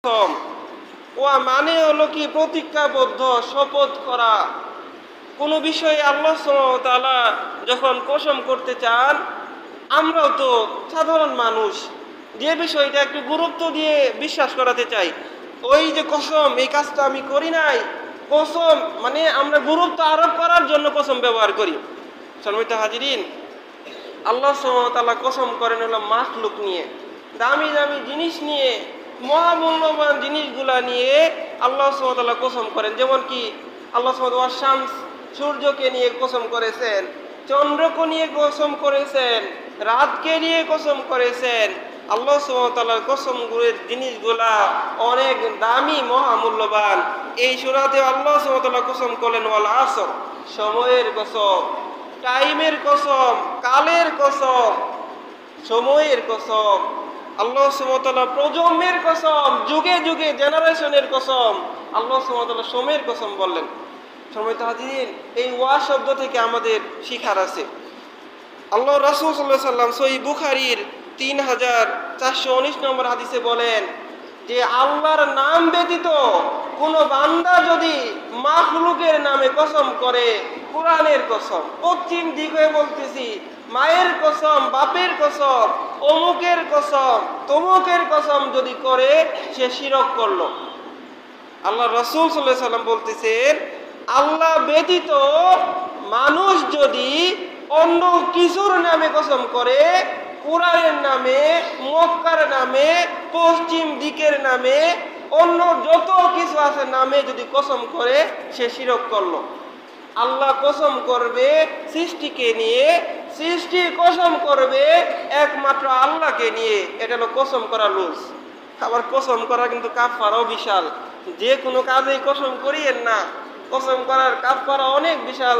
কসম ওয়া মানে হলো কি প্রতিজ্ঞাবদ্ধ শপথ করা। কোনো বিষয়ে আল্লাহ সুবহানাহু ওয়া তাআলা যখন কসম করতে চান, আমরাও তো সাধারণ মানুষ, যে বিষয়টা একটু গুরুত্ব দিয়ে বিশ্বাস করাতে চাই। ওই যে কসম, এই কাজটা আমি করি নাই, কসম মানে আমরা গুরুত্ব আরোপ করার জন্য কসম ব্যবহার করি। সম্মানিত হাজিরিন, আল্লাহ সুবহানাহু ওয়া তাআলা কসম করেন হলো মাখলুক নিয়ে, দামি দামি জিনিস নিয়ে, মহামূল্যবান জিনিসগুলা নিয়ে আল্লাহ সুবহানাহু ওয়া তাআলা কসম করেন। যেমন কি আল্লাহ সুবহানাহু ওয়া তাআলা শামস, সূর্যকে নিয়ে কসম করেছেন, চন্দ্রকে নিয়ে কসম করেছেন, রাতকে নিয়ে কসম করেছেন। আল্লাহ সুবহানাহু ওয়া তাআলার কসমগুলোর জিনিসগুলা অনেক দামি, মহামূল্যবান। এই সূরাতে আল্লাহ সুবহানাহু ওয়া তাআলা কসম করলেন ওয়াল আসর, সময়ের কসম, টাইমের কসম, কালের কসম, সময়ের কসম। আল্লাহ সুবহানাহু ওয়া তাআলা প্রজন্মের কসম, যুগে যুগে জেনারেশনের কসম, আল্লাহ সুবহানাহু ওয়া তাআলা সময়ের কসম বললেন। সম্মানিত হাজিরিন, এই ওয়া শব্দ থেকে আমাদের শিখার আছে। আল্লাহ রাসূল সাল্লাল্লাহু আলাইহি ওয়াসাল্লাম সহিহ বুখারীর 3419 নম্বর হাদিসে বলেন যে আল্লাহর নাম ব্যতীত কোনো বান্দা যদি মাখলুকের নামে কসম করে, কোরআনের কসম, পশ্চিম দিকে বলতেছি, মায়ের কসম, বাপের কসম, অমুকের কসম, তমুকের কসম যদি করে, সে শিরক করলো। আল্লাহ রাসূল সাল্লাল্লাহু আলাইহি ওয়াসাল্লাম বলতেছেন, আল্লাহ ব্যতীত মানুষ যদি অন্য কিছুর নামে কসম করে, কোরআনের নামে, মক্কার নামে, পশ্চিম দিকের নামে, অন্য যত কিছু আছে নামে যদি কসম করে, সে শিরক করলো। আল্লাহ কসম করবে সৃষ্টিকে নিয়ে, সৃষ্টি কসম করবে একমাত্র আল্লাহকে নিয়ে। এটা হলো কসম করা লুজ। আবার কসম করা কিন্তু কাফারাও বিশাল। যে কোনো কাজেই কসম করিয়েন না, কসম করার কাফারা অনেক বিশাল।